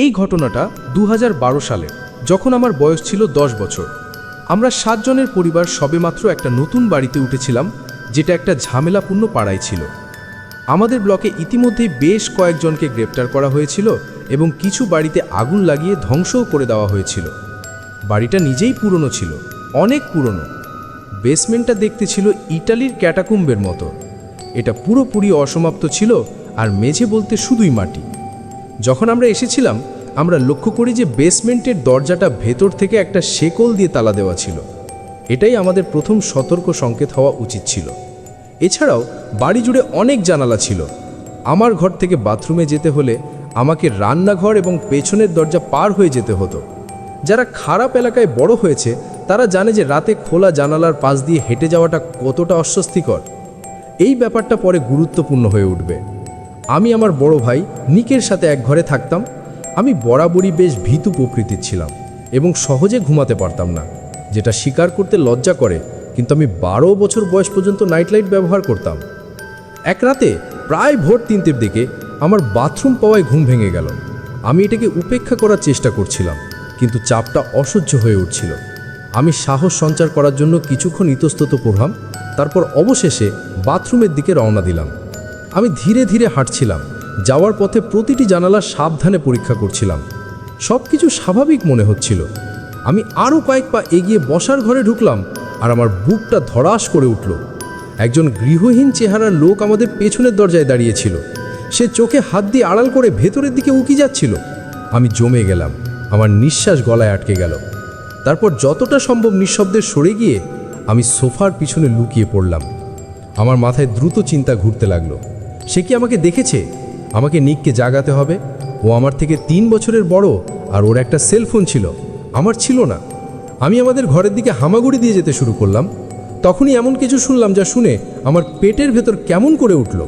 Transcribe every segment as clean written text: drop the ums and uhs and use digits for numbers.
এই ঘটনাটা 2012 সালে, যখন আমার বয়স ছিল 10 বছর। আমরা 7 জনের পরিবার সবেমাত্র একটা নতুন বাড়িতে উঠেছিলাম, যেটা একটা ঝামেলাপূর্ণ পাড়ায় ছিল। আমাদের ব্লকে ইতিমধ্যেই বেশ কয়েকজনকে গ্রেপ্তার করা হয়েছিল এবং কিছু বাড়িতে আগুন লাগিয়ে ধ্বংসও করে দেওয়া হয়েছিল। বাড়িটা নিজেই পুরনো ছিল, অনেক পুরনো। বেসমেন্টটা দেখতে ছিল ইটালির ক্যাটাকুম্বের মতো। এটা পুরোপুরি অসমাপ্ত ছিল, আর মেঝে বলতে শুধুই মাটি। যখন আমরা এসেছিলাম, আমরা লক্ষ্য করি যে বেসমেন্টের দরজাটা ভেতর থেকে একটা শেকল দিয়ে তালা দেওয়া ছিল। এটাই আমাদের প্রথম সতর্ক সংকেত হওয়া উচিত ছিল। এছাড়াও বাড়ি জুড়ে অনেক জানালা ছিল। আমার ঘর থেকে বাথরুমে যেতে হলে আমাকে রান্নাঘর এবং পেছনের দরজা পার হয়ে যেতে হতো। যারা খারাপ এলাকায় বড় হয়েছে তারা জানে যে রাতে খোলা জানালার পাশ দিয়ে হেঁটে যাওয়াটা কতটা অস্বস্তিকর। এই ব্যাপারটা পরে গুরুত্বপূর্ণ হয়ে উঠবে। আমি আমার বড় ভাই নিকের সাথে এক ঘরে থাকতাম। আমি বরাবরই বেশ ভীতু প্রকৃতির ছিলাম এবং সহজে ঘুমাতে পারতাম না, যেটা স্বীকার করতে লজ্জা করে, কিন্তু আমি 12 বছর বয়স পর্যন্ত নাইট লাইট ব্যবহার করতাম। এক রাতে প্রায় ভোর 3টের দিকে আমার বাথরুম পাওয়ায় ঘুম ভেঙে গেল। আমি এটাকে উপেক্ষা করার চেষ্টা করছিলাম, কিন্তু চাপটা অসহ্য হয়ে উঠছিল। আমি সাহস সঞ্চার করার জন্য কিছুক্ষণ ইতস্তত পড়লাম, তারপর অবশেষে বাথরুমের দিকে রওনা দিলাম। আমি ধীরে ধীরে হাঁটছিলাম, যাওয়ার পথে প্রতিটি জানালা সাবধানে পরীক্ষা করছিলাম। সব কিছু স্বাভাবিক মনে হচ্ছিল। আমি আরও কয়েক পা এগিয়ে বসার ঘরে ঢুকলাম, আর আমার বুকটা ধড়াস করে উঠল। একজন গৃহহীন চেহারার লোক আমাদের পেছনের দরজায় দাঁড়িয়েছিল। সে চোখে হাত দিয়ে আড়াল করে ভেতরের দিকে উকি যাচ্ছিল। আমি জমে গেলাম, আমার নিঃশ্বাস গলায় আটকে গেল। তারপর যতটা সম্ভব নিঃশব্দে সরে গিয়ে আমি সোফার পিছনে লুকিয়ে পড়লাম। আমার মাথায় দ্রুত চিন্তা ঘুরতে লাগলো। সে কি আমাকে দেখেছে? আমাকে নিককে জাগাতে হবে। ও আমার থেকে 3 বছরের বড়, আর ওর একটা সেলফোন ছিল, আমার ছিল না। আমি আমাদের ঘরের দিকে হামাগুড়ি দিয়ে যেতে শুরু করলাম। তখনই এমন কিছু শুনলাম যা শুনে আমার পেটের ভেতর কেমন করে উঠল।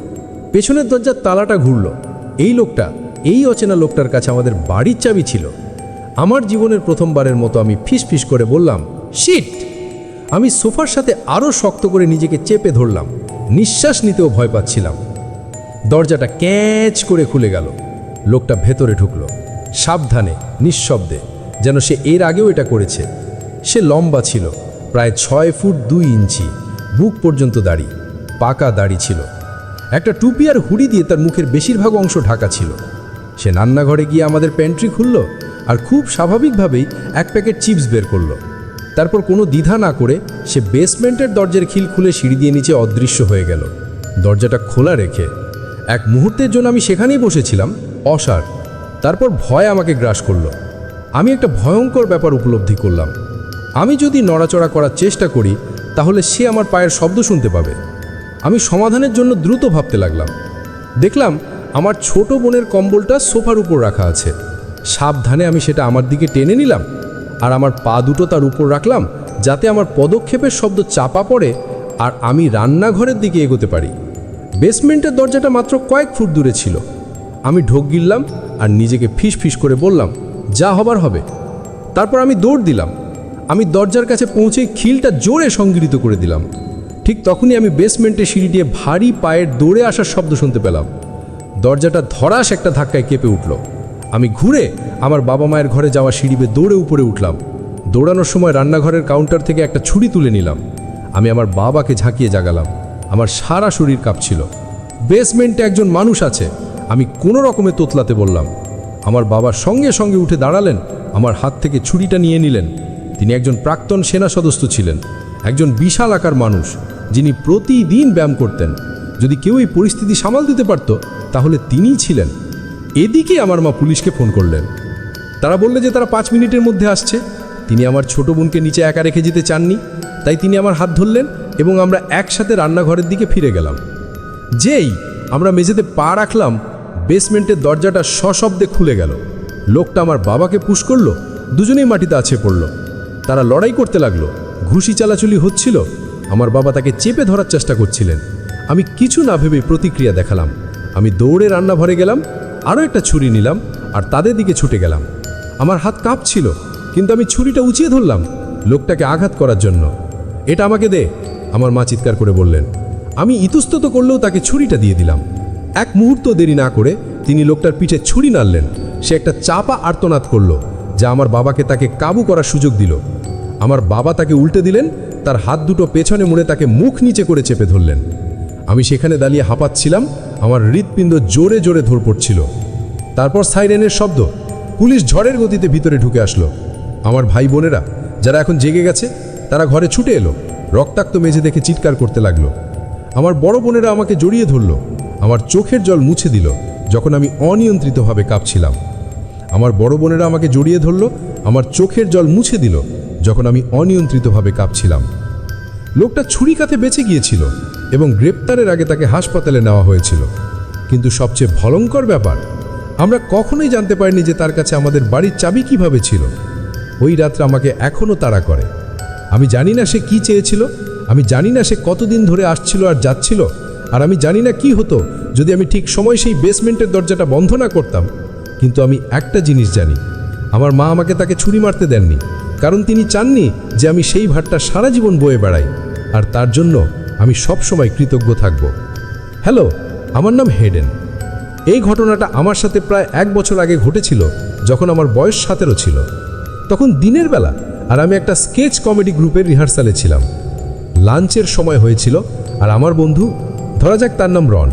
পেছনের দরজার তালাটা ঘুরল। এই অচেনা লোকটার কাছে আমাদের বাড়ির চাবি ছিল। আমার জীবনের প্রথমবারের মতো আমি ফিসফিস করে বললাম, শিট! আমি সোফার সাথে আরও শক্ত করে নিজেকে চেপে ধরলাম। নিঃশ্বাস নিতেও ভয় পাচ্ছিলাম। দরজাটা ক্যাচ করে খুলে গেল। লোকটা ভেতরে ঢুকলো, সাবধানে, নিঃশব্দে, যেন সে এর আগেও এটা করেছে। সে লম্বা ছিল, প্রায় 6 ফুট 2 ইঞ্চি, বুক পর্যন্ত দাড়ি, পাকা দাড়ি ছিল। একটা টুপি আর হুডি দিয়ে তার মুখের বেশিরভাগ অংশ ঢাকা ছিল। সে রান্নাঘরে গিয়ে আমাদের প্যান্ট্রি খুলল, আর খুব স্বাভাবিকভাবেই এক প্যাকেট চিপস বের করলো। তারপর কোনো দ্বিধা না করে সে বেসমেন্টের দরজার খিল খুলে সিঁড়ি দিয়ে নিচে অদৃশ্য হয়ে গেল। দরজাটা খোলা রেখে এক মুহূর্তের জন্য আমি সেখানেই বসেছিলাম, অসাড়। তারপর ভয় আমাকে গ্রাস করলো। আমি একটা ভয়ঙ্কর ব্যাপার উপলব্ধি করলাম। আমি যদি নড়াচড়া করার চেষ্টা করি তাহলে সে আমার পায়ের শব্দ শুনতে পাবে। আমি সমাধানের জন্য দ্রুত ভাবতে লাগলাম। দেখলাম আমার ছোট বোনের কম্বলটা সোফার উপর রাখা আছে। সাবধানে আমি সেটা আমার দিকে টেনে নিলাম, আর আমার পা দুটো তার উপর রাখলাম, যাতে আমার পদক্ষেপের শব্দ চাপা পড়ে আর আমি রান্নাঘরের দিকে এগোতে পারি। বেসমেন্টের দরজাটা মাত্র কয়েক ফুট দূরে ছিল। আমি ঢোক গিললাম আর নিজেকে ফিস করে বললাম, যা হবার হবে। তারপর আমি দৌড় দিলাম। আমি দরজার কাছে পৌঁছে খিলটা জোরে সংগৃহীত করে দিলাম। ঠিক তখনই আমি বেসমেন্টের সিঁড়ি দিয়ে ভারী পায়ের দৌড়ে আসার শব্দ শুনতে পেলাম। দরজাটা ধরাস একটা ধাক্কায় কেঁপে উঠল। আমি ঘুরে আমার বাবা মায়ের ঘরে যাওয়া সিঁড়ি বেয়ে দৌড়ে উপরে উঠলাম। দৌড়ানোর সময় রান্নাঘরের কাউন্টার থেকে একটা ছুরি তুলে নিলাম। আমি আমার বাবাকে ঝাঁকিয়ে জাগালাম। আমার সারা শরীর কাঁপছিল। বেসমেন্টে একজন মানুষ আছে, আমি কোনো রকমে তোতলাতে বললাম। আমার বাবা সঙ্গে সঙ্গে উঠে দাঁড়ালেন, আমার হাত থেকে ছুরিটা নিয়ে নিলেন। তিনি একজন প্রাক্তন সেনা সদস্য ছিলেন, একজন বিশাল আকার মানুষ, যিনি প্রতিদিন ব্যায়াম করতেন। যদি কেউ এই পরিস্থিতি সামাল দিতে পারত তাহলে তিনিই ছিলেন। এদিকে আমার মা পুলিশকে ফোন করলেন। তারা বললে যে তারা 5 মিনিটের মধ্যে আসছে। তিনি আমার ছোট বোনকে নিচে একা রেখে যেতে চাননি, তাই তিনি আমার হাত ধরলেন এবং আমরা একসাথে রান্নাঘরের দিকে ফিরে গেলাম। যেই আমরা মেঝেতে পা রাখলাম, বেসমেন্টের দরজাটা সশব্দে খুলে গেল। লোকটা আমার বাবাকে পুশ করলো, দুজনেই মাটিতে আছে পড়ল। তারা লড়াই করতে লাগলো, ঘুষি চালাচুলি হচ্ছিল। আমার বাবা তাকে চেপে ধরার চেষ্টা করছিলেন। আমি কিছু না ভেবে প্রতিক্রিয়া দেখালাম। আমি দৌড়ে রান্নাঘরে গেলাম, আরও একটা ছুরি নিলাম আর তাদের দিকে ছুটে গেলাম। আমার হাত কাঁপছিল, কিন্তু আমি ছুরিটা উঁচিয়ে ধরলাম লোকটাকে আঘাত করার জন্য। এটা আমাকে দে, আমার মা চিৎকার করে বললেন। আমি ইতস্তত করলেও তাকে ছুরিটা দিয়ে দিলাম। এক মুহূর্ত দেরি না করে তিনি লোকটার পিঠে ছুরি নাড়লেন। সে একটা চাপা আর্তনাদ করলো, যা আমার বাবাকে তাকে কাবু করার সুযোগ দিল। আমার বাবা তাকে উল্টে দিলেন, তার হাত দুটো পেছনে মুড়ে তাকে মুখ নিচে করে চেপে ধরলেন। আমি সেখানে দাঁড়িয়ে হাঁপাচ্ছিলাম, আমার হৃৎপিণ্ড জোরে জোরে ধর পড়ছিল। তারপর সাইরেনের শব্দ, পুলিশ ঝড়ের গতিতে ভিতরে ঢুকে আসলো। আমার ভাই বোনেরা যারা এখন জেগে গেছে তারা ঘরে ছুটে এলো, রক্তাক্ত মেঝে দেখে চিৎকার করতে লাগলো। আমার বড় বোনেরা আমাকে জড়িয়ে ধরল, আমার চোখের জল মুছে দিল যখন আমি অনিয়ন্ত্রিতভাবে কাঁপছিলাম। আমার বড় বোনেরা আমাকে জড়িয়ে ধরল, আমার চোখের জল মুছে দিল যখন আমি অনিয়ন্ত্রিতভাবে কাঁপছিলাম। লোকটা ছুরিকাতে বেঁচে গিয়েছিল এবং গ্রেপ্তারের আগে তাকে হাসপাতালে নেওয়া হয়েছিল। কিন্তু সবচেয়ে ভয়ঙ্কর ব্যাপার, আমরা কখনোই জানতে পারিনি যে তার কাছে আমাদের বাড়ির চাবি কিভাবে ছিল। ওই রাত্রে আমাকে এখনও তাড়া করে। আমি জানি না সে কি চেয়েছিল, আমি জানি না সে কতদিন ধরে আসছিল আর যাচ্ছিল, আর আমি জানি না কি হতো যদি আমি ঠিক সময় সেই বেসমেন্টের দরজাটা বন্ধ না করতাম। কিন্তু আমি একটা জিনিস জানি, আমার মা আমাকে তাকে ছুরি মারতে দেননি, কারণ তিনি চাননি যে আমি সেই ভারটা সারা জীবন বয়ে বেড়াই, আর তার জন্য আমি সবসময় কৃতজ্ঞ থাকব। হ্যালো, আমার নাম হেডেন। এই ঘটনাটা আমার সাথে প্রায় 1 বছর আগে ঘটেছিল, যখন আমার বয়স 17 ছিল। তখন দিনের বেলা, আর আমি একটা স্কেচ কমেডি গ্রুপের রিহার্সালে ছিলাম। লাঞ্চের সময় হয়েছিল, আর আমার বন্ধু, ধরা যাক তার নাম রন,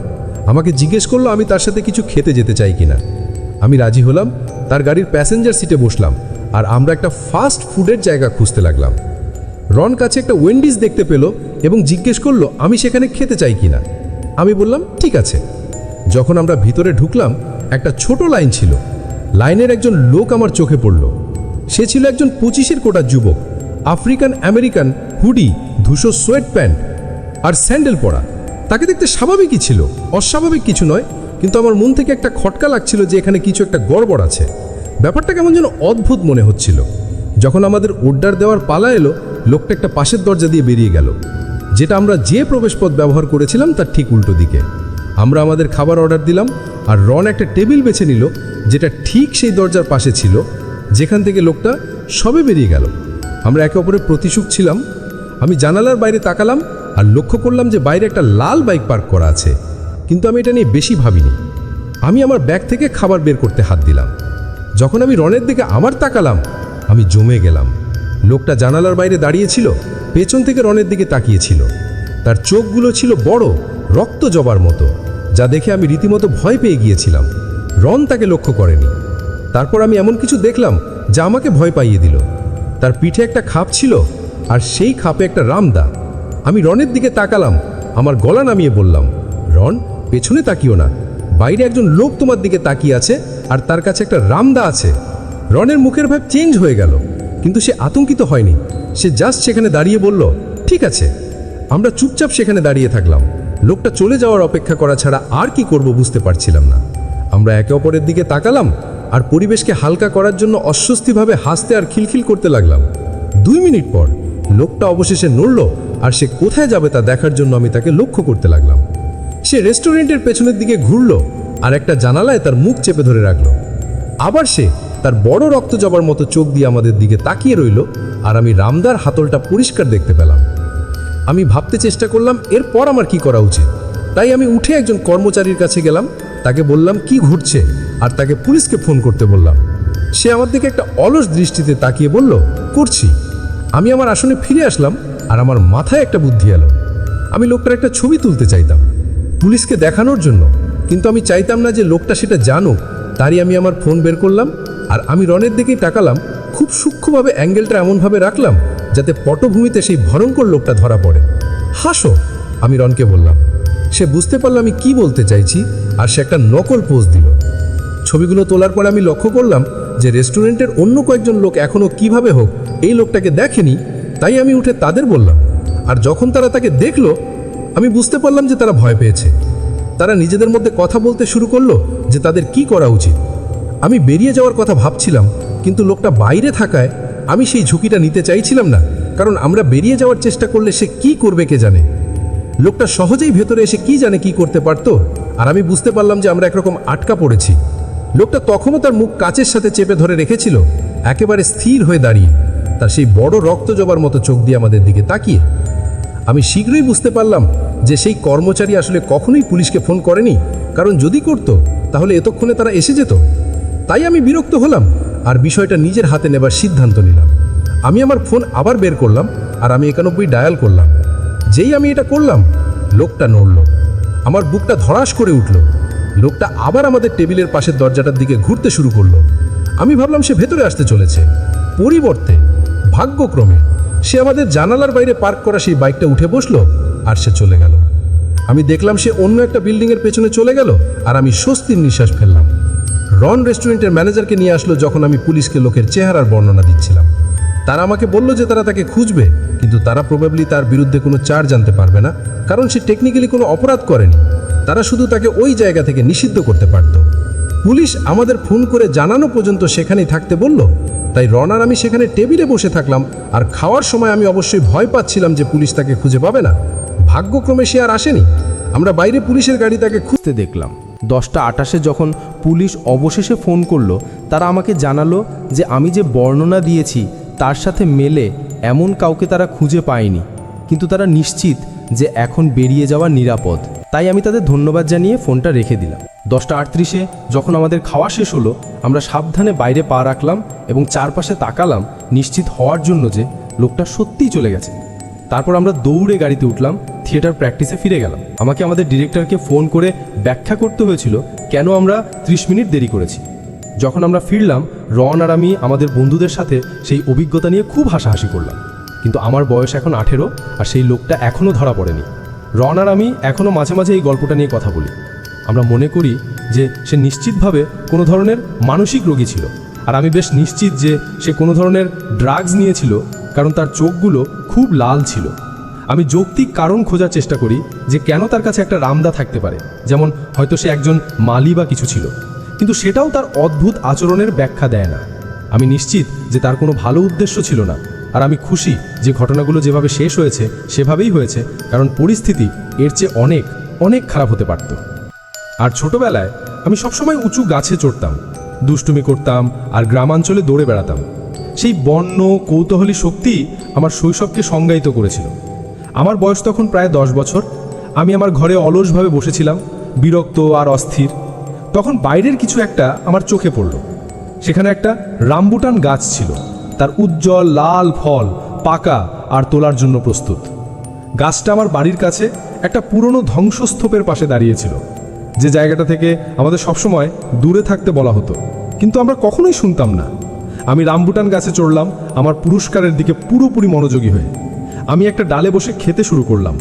আমাকে জিজ্ঞেস করলো আমি তার সাথে কিছু খেতে যেতে চাই কিনা। আমি রাজি হলাম, তার গাড়ির প্যাসেঞ্জার সিটে বসলাম, আর আমরা একটা ফাস্ট ফুডের জায়গা খুঁজতে লাগলাম। রন কাছে একটা ওয়েন্ডিজ দেখতে পেল এবং জিজ্ঞেস করলো আমি সেখানে খেতে চাই কিনা। আমি বললাম ঠিক আছে। যখন আমরা ভিতরে ঢুকলাম, একটা ছোট লাইন ছিল। লাইনের একজন লোক আমার চোখে পড়ল। সে ছিল একজন 25-এর কোটার যুবক, আফ্রিকান আমেরিকান, হুডি, ধূসর সোয়েট প্যান্ট আর স্যান্ডেল পরা। তাকে দেখতে স্বাভাবিকই ছিল, অস্বাভাবিক কিছু নয়, কিন্তু আমার মন থেকে একটা খটকা লাগছিল যে এখানে কিছু একটা গড়বড় আছে। ব্যাপারটা কেমন যেন অদ্ভুত মনে হচ্ছিল। যখন আমাদের অর্ডার দেওয়ার পালা এলো, লোকটা একটা পাশের দরজা দিয়ে বেরিয়ে গেল, যেটা আমরা যে প্রবেশপথ ব্যবহার করেছিলাম তার ঠিক উল্টো দিকে। আমরা আমাদের খাবার অর্ডার দিলাম, আর রন একটা টেবিল বেছে নিল যেটা ঠিক সেই দরজার পাশে ছিল যেখান থেকে লোকটা সবে বেরিয়ে গেল। আমরা একে অপরের প্রতিসুখ ছিলাম। আমি জানালার বাইরে তাকালাম আর লক্ষ্য করলাম যে বাইরে একটা লাল বাইক পার্ক করা আছে, কিন্তু আমি এটা নিয়ে বেশি ভাবিনি। আমি আমার ব্যাগ থেকে খাবার বের করতে হাত দিলাম। যখন আমি রনের দিকে আবার তাকালাম, আমি জমে গেলাম। লোকটা জানালার বাইরে দাঁড়িয়েছিল, পেছন থেকে রনের দিকে তাকিয়েছিল। তার চোখগুলো ছিল বড়, রক্ত জবার মতো, যা দেখে আমি রীতিমতো ভয় পেয়ে গিয়েছিলাম। রন তাকে লক্ষ্য করেনি। তারপর আমি এমন কিছু দেখলাম যা আমাকে ভয় পাইয়ে দিল। তার পিঠে একটা খাপ ছিল, আর সেই খাপে একটা রামদা। আমি রনের দিকে তাকালাম, আমার গলা নামিয়ে বললাম, রন, পেছনে তাকিও না, বাইরে একজন লোক তোমার দিকে তাকিয়ে আছে, আর তার কাছে একটা রামদা আছে। রনের মুখের ভাব চেঞ্জ হয়ে গেল, কিন্তু সে আতঙ্কিত হয়নি। সে জাস্ট সেখানে দাঁড়িয়ে বলল, ঠিক আছে। আমরা চুপচাপ সেখানে দাঁড়িয়ে থাকলাম। লোকটা চলে যাওয়ার অপেক্ষা করা ছাড়া আর কি করব বুঝতে পারছিলাম না। আমরা একে অপরের দিকে তাকালাম, আর পরিবেশকে হালকা করার জন্য অস্বস্তিভাবে হাসতে আর খিলখিল করতে লাগলাম। 2 মিনিট পর লোকটা অবশেষে নড়ল, আর সে কোথায় যাবে তা দেখার জন্য আমি তাকে লক্ষ্য করতে লাগলাম। সে রেস্টুরেন্টের পেছনের দিকে ঘুরল, আর একটা জানালায় তার মুখ চেপে ধরে রাখল। আবার সে তার বড় রক্ত জবার মতো চোখ দিয়ে আমাদের দিকে তাকিয়ে রইল, আর আমি রামদার হাতলটা পরিষ্কার দেখতে পেলাম। আমি ভাবতে চেষ্টা করলাম এরপর আমার কি করা উচিত। তাই আমি উঠে একজন কর্মচারীর কাছে গেলাম, তাকে বললাম কি ঘটছে, আর তাকে পুলিশকে ফোন করতে বললাম। সে আমার দিকে একটা অলস দৃষ্টিতে তাকিয়ে বলল, করছি। আমি আমার আসনে ফিরে আসলাম, আর আমার মাথায় একটা বুদ্ধি এলো। আমি লোকটার একটা ছবি তুলতে চাইতাম পুলিশকে দেখানোর জন্য, কিন্তু আমি চাইতাম না যে লোকটা সেটা জানুক। তারই আমি আমার ফোন বের করলাম, আর আমি রনের দিকেই তাকালাম। খুব সূক্ষ্মভাবে অ্যাঙ্গেলটা এমনভাবে রাখলাম যাতে পটভূমিতে সেই ভয়ঙ্কর লোকটা ধরা পড়ে। হাসো, আমি রনকে বললাম। সে বুঝতে পারল আমি কি বলতে চাইছি, আর সে একটা নকল পোজ দিল। ছবিগুলো তোলার পরে আমি লক্ষ্য করলাম যে রেস্টুরেন্টের অন্য কয়েকজন লোক এখনও কিভাবে হোক এই লোকটাকে দেখেনি। তাই আমি উঠে তাদের বললাম, আর যখন তারা তাকে দেখলো, আমি বুঝতে পারলাম যে তারা ভয় পেয়েছে। তারা নিজেদের মধ্যে কথা বলতে শুরু করলো যে তাদের কি করা উচিত। আমি বেরিয়ে যাওয়ার কথা ভাবছিলাম, কিন্তু লোকটা বাইরে থাকায় আমি সেই ঝুঁকিটা নিতে চাইছিলাম না, কারণ আমরা বেরিয়ে যাওয়ার চেষ্টা করলে সে কি করবে কে জানে। লোকটা সহজেই ভেতরে এসে কি জানে কি করতে পারতো, আর আমি বুঝতে পারলাম যে আমরা একরকম আটকা পড়েছি। লোকটা তখনও তার মুখ কাচের সাথে চেপে ধরে রেখেছিল, একেবারে স্থির হয়ে দাঁড়িয়ে, তার সেই বড় রক্ত জবার মতো চোখ দিয়ে আমাদের দিকে তাকিয়ে। আমি শীঘ্রই বুঝতে পারলাম যে সেই কর্মচারী আসলে কখনোই পুলিশকে ফোন করেনি, কারণ যদি করতো তাহলে এতক্ষণে তারা এসে যেত। তাই আমি বিরক্ত হলাম আর বিষয়টা নিজের হাতে নেবার সিদ্ধান্ত নিলাম। আমি আমার ফোন আবার বের করলাম আর আমি 91 ডায়াল করলাম। যেই আমি এটা করলাম, লোকটা নড়ল। আমার বুকটা ধড়াস করে উঠল। লোকটা আবার আমাদের টেবিলের পাশের দরজাটার দিকে ঘুরতে শুরু করলো। আমি ভাবলাম সে ভেতরে আসতে চলেছে। পরিবর্তে ভাগ্যক্রমে সে আমাদের জানালার বাইরে পার্ক করা সেই বাইকটা উঠে বসলো আর সে চলে গেল। আমি দেখলাম সে অন্য একটা বিল্ডিংয়ের পেছনে চলে গেল আর আমি স্বস্তির নিঃশ্বাস ফেললাম। রন রেস্টুরেন্টের ম্যানেজারকে নিয়ে আসলো যখন আমি পুলিশকে লোকের চেহারার বর্ণনা দিচ্ছিলাম। তারা আমাকে বলল যে তারা তাকে খুঁজবে, কিন্তু তারা প্রবাবলি তার বিরুদ্ধে কোনো চার্জ আনতে পারবে না, কারণ সে টেকনিক্যালি কোনো অপরাধ করেনি। তারা শুধু তাকে ওই জায়গা থেকে নিষিদ্ধ করতে পারত। পুলিশ আমাদের ফোন করে জানানো পর্যন্ত সেখানেই থাকতে বলল। তাই রন আর আমি সেখানে টেবিলে বসে থাকলাম, আর খাওয়ার সময় আমি অবশ্যই ভয় পাচ্ছিলাম যে পুলিশ তাকে খুঁজে পাবে না। ভাগ্যক্রমে সে আর আসেনি। আমরা বাইরে পুলিশের গাড়ি তাকে খুঁজতে দেখলাম। 10:28 যখন পুলিশ অবশেষে ফোন করলো, তারা আমাকে জানালো যে আমি যে বর্ণনা দিয়েছি তার সাথে মেলে এমন কাউকে তারা খুঁজে পায়নি, কিন্তু তারা নিশ্চিত যে এখন বেরিয়ে যাওয়া নিরাপদ। তাই আমি তাদের ধন্যবাদ জানিয়ে ফোনটা রেখে দিলাম। 10:38 যখন আমাদের খাওয়া শেষ হলো, আমরা সাবধানে বাইরে পা রাখলাম এবং চারপাশে তাকালাম নিশ্চিত হওয়ার জন্য যে লোকটা সত্যিই চলে গেছে। তারপর আমরা দৌড়ে গাড়িতে উঠলাম, থিয়েটার প্র্যাকটিসে ফিরে গেলাম। আমাকে আমাদের ডিরেক্টরকে ফোন করে ব্যাখ্যা করতে হয়েছিল কেন আমরা 30 মিনিট দেরি করেছি। যখন আমরা ফিরলাম, রন আর আমি আমাদের বন্ধুদের সাথে সেই অভিজ্ঞতা নিয়ে খুব হাসাহাসি করলাম। কিন্তু আমার বয়স এখন 18 আর সেই লোকটা এখনও ধরা পড়েনি। রন আর আমি এখনও মাঝে মাঝে এই গল্পটা নিয়ে কথা বলি। আমরা মনে করি যে সে নিশ্চিতভাবে কোনো ধরনের মানসিক রোগী ছিল, আর আমি বেশ নিশ্চিত যে সে কোনো ধরনের ড্রাগস নিয়েছিল, কারণ তার চোখগুলো খুব লাল ছিল। আমি যৌক্তিক কারণ খোঁজার চেষ্টা করি যে কেন তার কাছে একটা রামদা থাকতে পারে, যেমন হয়তো সে একজন মালি বা কিছু ছিল, কিন্তু সেটাও তার অদ্ভুত আচরণের ব্যাখ্যা দেয় না। আমি নিশ্চিত যে তার কোনো ভালো উদ্দেশ্য ছিল না, আর আমি খুশি যে ঘটনাগুলো যেভাবে শেষ হয়েছে সেভাবেই হয়েছে, কারণ পরিস্থিতি এর চেয়ে অনেক অনেক খারাপ হতে পারত। আর ছোটবেলায় আমি সবসময় উঁচু গাছে চড়তাম, দুষ্টুমি করতাম আর গ্রামাঞ্চলে দৌড়ে বেড়াতাম। সেই বন্য কৌতূহলী শক্তি আমার শৈশবকে সংজ্ঞায়িত করেছিল। আমার বয়স তখন প্রায় 10 বছর। আমি আমার ঘরে অলসভাবে বসেছিলাম, বিরক্ত আর অস্থির। তখন বাইরের কিছু একটা আমার চোখে পড়ল। সেখানে একটা রামবুটান গাছ ছিল, তার উজ্জ্বল লাল ফল পাকা আর তোলার জন্য প্রস্তুত। গাছটা আমার বাড়ির কাছে একটা পুরনো ধ্বংসস্তূপের পাশে দাঁড়িয়েছিল, যে জায়গাটা থেকে আমাদের সবসময় দূরে থাকতে বলা হতো, কিন্তু আমরা কখনোই শুনতাম না। আমি রামবুটান গাছে চড়লাম আমার পুরস্কারের দিকে পুরোপুরি মনোযোগী হয়ে। আমি একটা ডালে বসে খেতে শুরু করলাম।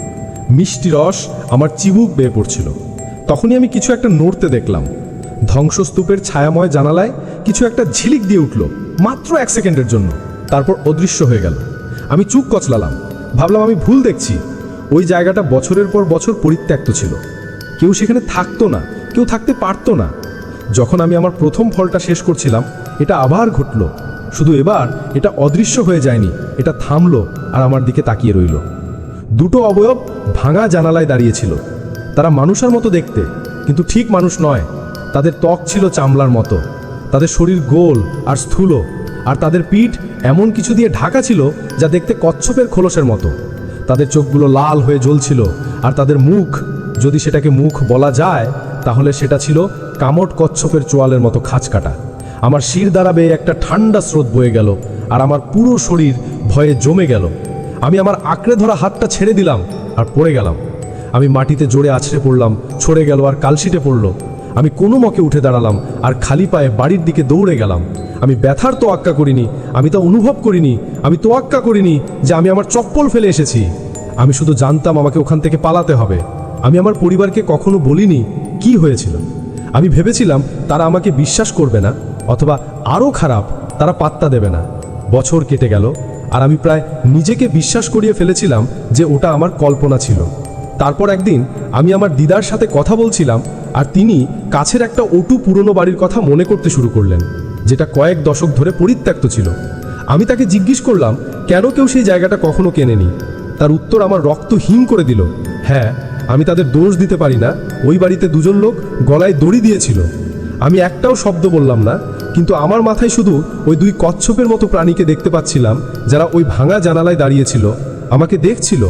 মিষ্টি রস আমার চিবুক বেয়ে পড়ছিল। তখনই আমি কিছু একটা নড়তে দেখলাম। ধ্বংসস্তূপের ছায়াময় জানালায় কিছু একটা ঝিলিক দিয়ে উঠল, মাত্র 1 সেকেন্ডের জন্য, তারপর অদৃশ্য হয়ে গেল। আমি চুপ কচলালাম, ভাবলাম আমি ভুল দেখছি। ওই জায়গাটা বছরের পর বছর পরিত্যক্ত ছিল, কেউ সেখানে থাকতো না, কেউ থাকতে পারতো না। যখন আমি আমার প্রথম ফলটা শেষ করছিলাম, এটা আবার ঘটল। শুধু এবার এটা অদৃশ্য হয়ে যায়নি, এটা থামলো আর আমার দিকে তাকিয়ে রইল। দুটো অবয়ব ভাঙা জানালায় দাঁড়িয়েছিল। তারা মানুষের মতো দেখতে, কিন্তু ঠিক মানুষ নয়। তাদের ত্বক ছিল চামড়ার মতো, তাদের শরীর গোল আর স্থূল, আর তাদের পিঠ এমন কিছু দিয়ে ঢাকা ছিল যা দেখতে কচ্ছপের খোলসের মতো। তাদের চোখগুলো লাল হয়ে জ্বলছিল, আর তাদের মুখ, যদি সেটাকে মুখ বলা যায়, তাহলে সেটা ছিল কামট কচ্ছপের চোয়ালের মতো খাঁচকাটা। আমার শির দ্বারা বেয়ে একটা ঠান্ডা স্রোত বয়ে গেল, আর আমার পুরো শরীর ভয়ে জমে গেল। আমি আমার আঁকড়ে ধরা হাতটা ছেড়ে দিলাম আর পড়ে গেলাম। আমি মাটিতে জোরে আছড়ে পড়লাম, ছড়ে গেল আর কালশিটে পড়ল। আমি কোনো মকে উঠে দাঁড়ালাম আর খালি পায়ে বাড়ির দিকে দৌড়ে গেলাম। আমি ব্যথার তোয়াক্কা করিনি, আমি তা অনুভব করিনি, আমি তোয়াক্কা করিনি যে আমি আমার চপ্পল ফেলে এসেছি। আমি শুধু জানতাম আমাকে ওখান থেকে পালাতে হবে। আমি আমার পরিবারকে কখনো বলিনি কি হয়েছিল। আমি ভেবেছিলাম তারা আমাকে বিশ্বাস করবে না, অথবা আরও খারাপ, তারা পাত্তা দেবে না। বছর কেটে গেল, আর আমি প্রায় নিজেকে বিশ্বাস করিয়ে ফেলেছিলাম যে ওটা আমার কল্পনা ছিল। তারপর একদিন আমি আমার দিদার সাথে কথা বলছিলাম, আর তিনি কাছের একটা অটু পুরনো বাড়ির কথা মনে করতে শুরু করলেন, যেটা কয়েক দশক ধরে পরিত্যক্ত ছিল। আমি তাকে জিজ্ঞেস করলাম কেন কেউ সেই জায়গাটা কখনো কেনেনি। তার উত্তর আমার রক্ত হিম করে দিল। হ্যাঁ, আমি তাদের দোষ দিতে পারি না, ওই বাড়িতে দুজন লোক গলায় দড়ি দিয়েছিল। আমি একটাও শব্দ বললাম না, কিন্তু আমার মাথায় শুধু ওই 2 কচ্ছপের মতো প্রাণীকে দেখতে পাচ্ছিলাম, যারা ওই ভাঙা জানালায় দাঁড়িয়েছিল, আমাকে দেখছিল।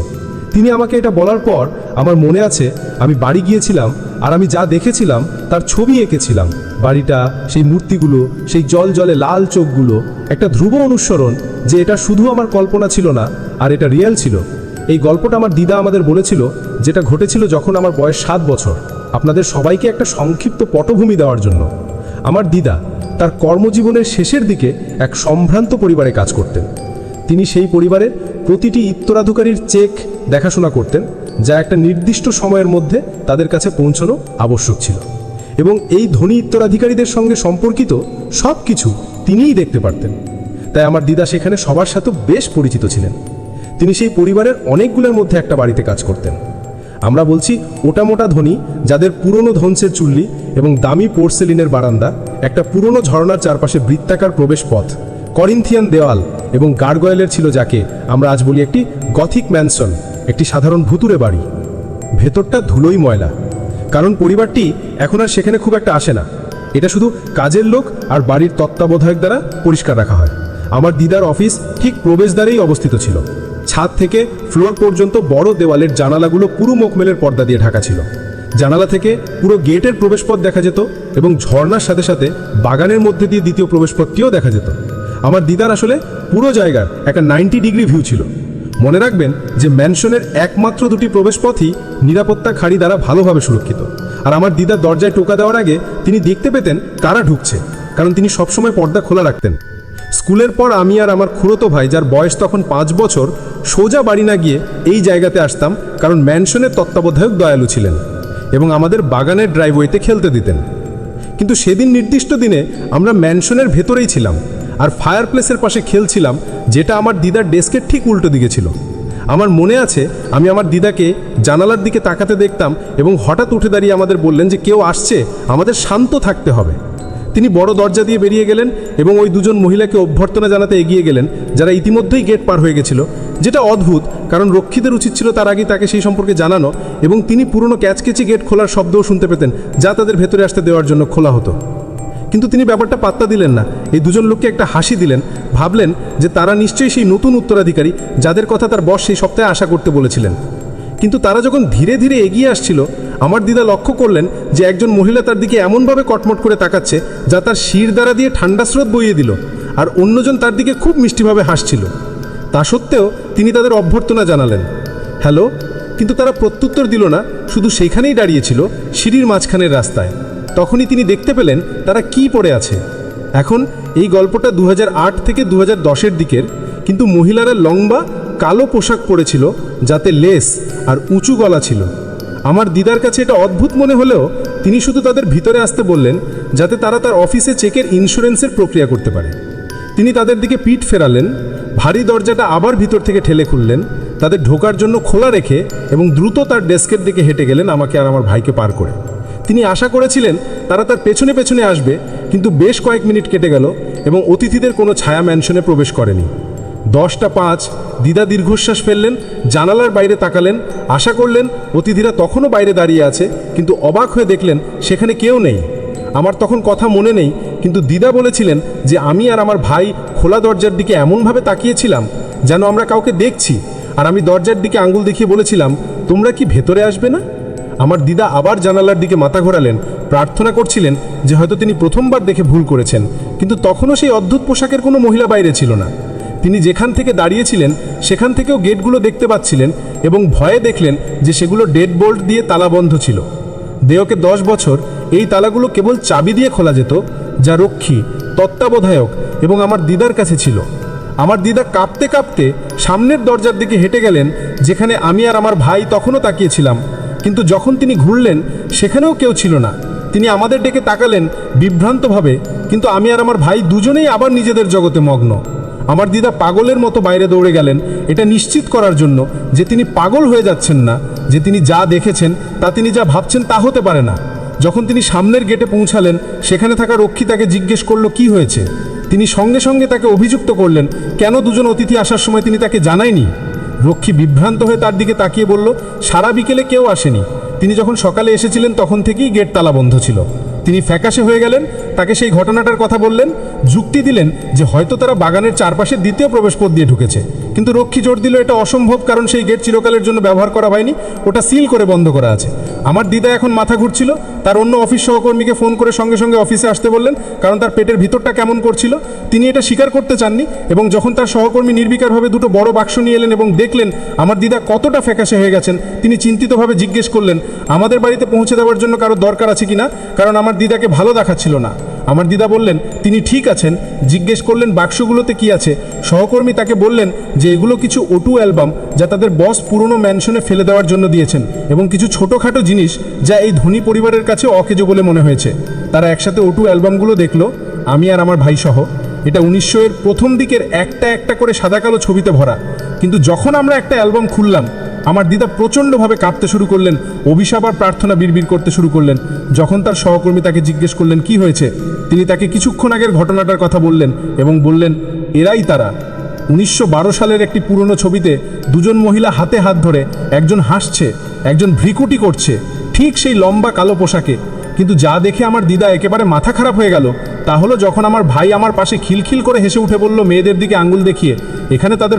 তিনি আমাকে এটা বলার পর আমার মনে আছে আমি বাড়ি গিয়েছিলাম আর আমি যা দেখেছিলাম তার ছবি এঁকেছিলাম। বাড়িটা, সেই মূর্তিগুলো, সেই জল জলে লাল চোখগুলো, একটা ধ্রুব অনুসরণ যে এটা শুধু আমার কল্পনা ছিল না, আর এটা রিয়েল ছিল। এই গল্পটা আমার দিদা আমাদের বলেছিল, যেটা ঘটেছিল যখন আমার বয়স 7 বছর। আপনাদের সবাইকে একটা সংক্ষিপ্ত পটভূমি দেওয়ার জন্য, আমার দিদা তার কর্মজীবনের শেষের দিকে এক সম্ভ্রান্ত পরিবারে কাজ করতেন। তিনি সেই পরিবারের প্রতিটি উত্তরাধিকারীর চেক দেখাশোনা করতেন, যা একটা নির্দিষ্ট সময়ের মধ্যে তাদের কাছে পৌঁছানো আবশ্যক ছিল। এবং এই ধনী উত্তরাধিকারীদের সঙ্গে সম্পর্কিত সব কিছু তিনিই দেখতে পারতেন। তাই আমার দিদা সেখানে সবার সাথে বেশ পরিচিত ছিলেন। তিনি সেই পরিবারের অনেকগুলোর মধ্যে একটা বাড়িতে কাজ করতেন। আমরা বলছি ওটা মোটা ধনী, যাদের পুরনো ধ্বংসের চুল্লি এবং দামি পোর্সেলিনের বারান্দা, একটা পুরনো ঝর্ণার চারপাশে বৃত্তাকার প্রবেশ পথ, করিন্থিয়ান দেওয়াল এবং গার্গয়েলের ছিল যাকে আমরা আজ বলি একটি গথিক ম্যানসন, একটি সাধারণ ভুতুরে বাড়ি। ভেতরটা ধুলোই ময়লা, কারণ পরিবারটি এখন আর সেখানে খুব একটা আসে না। এটা শুধু কাজের লোক আর বাড়ির তত্ত্বাবধায়ক দ্বারা পরিষ্কার রাখা হয়। আমার দিদার অফিস ঠিক প্রবেশদ্বারেই অবস্থিত ছিল। ছাদ থেকে ফ্লোর পর্যন্ত বড় দেওয়ালের জানালাগুলো পুরো মখমেলের পর্দা দিয়ে ঢাকা ছিল। জানালা থেকে পুরো গেটের প্রবেশপথ দেখা যেত এবং ঝর্ণার সাথে সাথে বাগানের মধ্যে দিয়ে দ্বিতীয় প্রবেশপথটিও দেখা যেত। আমার দিদার আসলে পুরো জায়গার একটা 90 ডিগ্রি ভিউ ছিল। মনে রাখবেন যে ম্যানশনের একমাত্র দুটি প্রবেশপথই নিরাপত্তা খাড়ি দ্বারা ভালোভাবে সুরক্ষিত। আর আমার দিদার দরজায় টোকা দেওয়ার আগে তিনি দেখতে পেতেন কারা ঢুকছে, কারণ তিনি সবসময় পর্দা খোলা রাখতেন। স্কুলের পর আমি আর আমার খুড়তো ভাই, যার বয়স তখন 5 বছর, সোজা বাড়ি না গিয়ে এই জায়গাতে আসতাম, কারণ ম্যানশনের তত্ত্বাবধায়ক দয়ালু ছিলেন এবং আমাদের বাগানের ড্রাইভওয়েতে খেলতে দিতেন। কিন্তু সেদিন নির্দিষ্ট দিনে আমরা ম্যানশনের ভেতরেই ছিলাম আর ফায়ারপ্লেসের পাশে খেলছিলাম, যেটা আমার দিদার ডেস্কের ঠিক উল্টো দিকে ছিল। আমার মনে আছে আমি আমার দিদাকে জানালার দিকে তাকাতে দেখতাম এবং হঠাৎ উঠে দাঁড়িয়ে আমাদের বললেন যে কেউ আসছে, আমাদের শান্ত থাকতে হবে। তিনি বড় দরজা দিয়ে বেরিয়ে গেলেন এবং ওই দুজন মহিলাকে অভ্যর্থনা জানাতে এগিয়ে গেলেন, যারা ইতিমধ্যেই গেট পার হয়ে গেছিল, যেটা অদ্ভুত, কারণ রক্ষীদের উচিত ছিল তার আগে তাকে সেই সম্পর্কে জানানো, এবং তিনি পুরনো ক্যাচকেচি গেট খোলার শব্দও শুনতে পেতেন, যা তাদের ভেতরে আসতে দেওয়ার জন্য খোলা হতো। কিন্তু তিনি ব্যাপারটা পাত্তা দিলেন না। এই দুজন লোককে একটা হাসি দিলেন, ভাবলেন যে তারা নিশ্চয়ই সেই নতুন উত্তরাধিকারী যাদের কথা তার বস সেই সপ্তাহে আশা করতে বলেছিলেন। কিন্তু তারা যখন ধীরে ধীরে এগিয়ে আসছিল, আমার দিদা লক্ষ্য করলেন যে একজন মহিলা তার দিকে এমনভাবে কটমট করে তাকাচ্ছে যা তার শির দ্বারা দিয়ে ঠান্ডা স্রোত বইয়ে দিল, আর অন্যজন তার দিকে খুব মিষ্টিভাবে হাসছিল। তা সত্ত্বেও তিনি তাদের অভ্যর্থনা জানালেন, হ্যালো, কিন্তু তারা প্রত্যুত্তর দিল না, শুধু সেইখানেই দাঁড়িয়েছিল সিঁড়ির মাঝখানের রাস্তায়। তখনই তিনি দেখতে পেলেন তারা কি পড়ে আছে। এখন এই গল্পটা 2008 থেকে 2010-এর দিকের, কিন্তু মহিলারা লম্বা কালো পোশাক পরেছিল যাতে লেস আর উঁচু গলা ছিল। আমার দিদার কাছে এটা অদ্ভুত মনে হলেও তিনি শুধু তাদের ভিতরে আসতে বললেন, যাতে তারা তার অফিসে চেকের ইন্স্যুরেন্সের প্রক্রিয়া করতে পারে। তিনি তাদের দিকে পিঠ ফেরালেন, ভারী দরজাটা আবার ভিতর থেকে ঠেলে খুললেন, তাদের ঢোকার জন্য খোলা রেখে, এবং দ্রুত তার ডেস্কের দিকে হেঁটে গেলেন আমাকে আর আমার ভাইকে পার করে। তিনি আশা করেছিলেন তারা তার পেছনে পেছনে আসবে, কিন্তু বেশ কয়েক মিনিট কেটে গেল এবং অতিথিদের কোনো ছায়া ম্যানশনে প্রবেশ করেনি। 10:05 দিদা দীর্ঘশ্বাস ফেললেন, জানালার বাইরে তাকালেন, আশা করলেন অতিথিরা তখনও বাইরে দাঁড়িয়ে আছে, কিন্তু অবাক হয়ে দেখলেন সেখানে কেউ নেই। আমার তখন কথা মনে নেই, কিন্তু দিদা বলেছিলেন যে আমি আর আমার ভাই খোলা দরজার দিকে এমনভাবে তাকিয়েছিলাম যেন আমরা কাউকে দেখছি, আর আমি দরজার দিকে আঙুল দেখিয়ে বলেছিলাম, তোমরা কি ভেতরে আসবে না? আমার দিদা আবার জানালার দিকে মাথা ঘোরালেন, প্রার্থনা করছিলেন যে হয়তো তিনি প্রথমবার দেখে ভুল করেছেন, কিন্তু তখনও সেই অদ্ভুত পোশাকের কোনো মহিলা বাইরে ছিল না। তিনি যেখান থেকে দাঁড়িয়েছিলেন সেখান থেকেও গেটগুলো দেখতে পাচ্ছিলেন এবং ভয়ে দেখলেন যে সেগুলো ডেড বোল্ট দিয়ে তালাবন্ধ ছিল। দেওকে 10 বছর এই তালাগুলো কেবল চাবি দিয়ে খোলা যেত, যা রক্ষী, তত্ত্বাবধায়ক এবং আমার দিদার কাছে ছিল। আমার দিদা কাঁপতে কাঁপতে সামনের দরজার দিকে হেঁটে গেলেন, যেখানে আমি আর আমার ভাই তখনও তাকিয়েছিলাম, কিন্তু যখন তিনি ঘুরলেন সেখানেও কেউ ছিল না। তিনি আমাদের ডেকে তাকালেন বিভ্রান্তভাবে, কিন্তু আমি আর আমার ভাই দুজনেই আবার নিজেদের জগতে মগ্ন। আমার দিদা পাগলের মতো বাইরে দৌড়ে গেলেন, এটা নিশ্চিত করার জন্য যে তিনি পাগল হয়ে যাচ্ছেন না, যে তিনি যা দেখেছেন তা তিনি যা ভাবছেন তা হতে পারে না। যখন তিনি সামনের গেটে পৌঁছালেন, সেখানে থাকা রক্ষী তাকে জিজ্ঞেস করলো কি হয়েছে। তিনি সঙ্গে সঙ্গে তাকে অভিযুক্ত করলেন কেন দুজন অতিথি আসার সময় তিনি তাকে জানায়নি। রক্ষী বিভ্রান্ত হয়ে তার দিকে তাকিয়ে বলল, সারা বিকেলে কেউ আসেনি, তিনি যখন সকালে এসেছিলেন তখন থেকেই গেট তালা বন্ধ ছিল। তিনি ফ্যাকাশে হয়ে গেলেন, তাকে সেই ঘটনাটার কথা বললেন, যুক্তি দিলেন যে হয়তো তারা বাগানের চারপাশে দ্বিতীয় প্রবেশপথ দিয়ে ঢুকেছে, কিন্তু রক্ষী জোর দিল এটা অসম্ভব, কারণ সেই গেট চিরকালের জন্য ব্যবহার করা হয়নি, ওটা সিল করে বন্ধ করা আছে। আমার দিদা এখন মাথা ঘুরছিল, তার অন্য অফিস সহকর্মীকে ফোন করে সঙ্গে সঙ্গে অফিসে আসতে বললেন, কারণ তার পেটের ভিতরটা কেমন করছিল। তিনি এটা স্বীকার করতে চাননি, এবং যখন তার সহকর্মী নির্বিকারভাবে দুটো বড় বাক্স নিয়ে এলেন এবং দেখলেন আমার দিদা কতটা ফ্যাকাশে হয়ে গেছেন, তিনি চিন্তিতভাবে জিজ্ঞেস করলেন আমাদের বাড়িতে পৌঁছে দেওয়ার জন্য কারো দরকার আছে কিনা, কারণ আমার দিদাকে ভালো দেখাচ্ছিল না। আমার দিদা বললেন তিনি ঠিক আছেন। জিজ্ঞেস করলেন বাক্সগুলোতে কি আছে। সহকর্মী তাকে বললেন যে এগুলো কিছু O2 অ্যালবাম যা তাদের বস পুরনো ম্যানশনে ফেলে দেওয়ার জন্য দিয়েছেন, এবং কিছু ছোটোখাটো জিনিস যা এই ধনী পরিবারের কাছে অকেজো বলে মনে হয়েছে। তারা একসাথে O2 অ্যালবামগুলো দেখলো, আমি আর আমার ভাই সহ। এটা 1900-এর প্রথম দিকের একটা একটা করে সাদা কালো ছবিতে ভরা। কিন্তু যখন আমরা একটা অ্যালবাম খুললাম, আমার দিদা প্রচণ্ডভাবে কাঁপতে শুরু করলেন, অভিশাপ আর প্রার্থনা বিড়বিড় করতে শুরু করলেন। যখন তার সহকর্মী তাকে জিজ্ঞেস করলেন কি হয়েছে, তিনি তাকে কিছুক্ষণ আগের ঘটনাটার কথা বললেন এবং বললেন এরাই তারা। 1912 সালের একটি পুরনো ছবিতে দুজন মহিলা হাতে হাত ধরে, একজন হাসছে, একজন ভ্রিকুটি করছে, ঠিক সেই লম্বা কালো পোশাকে। কিন্তু যা দেখে আমার দিদা একেবারে মাথা খারাপ হয়ে গেল তা হলো যখন আমার ভাই আমার পাশে খিলখিল করে হেসে উঠে বলল মেয়েদের দিকে আঙুল দেখিয়ে, এখানে তাদের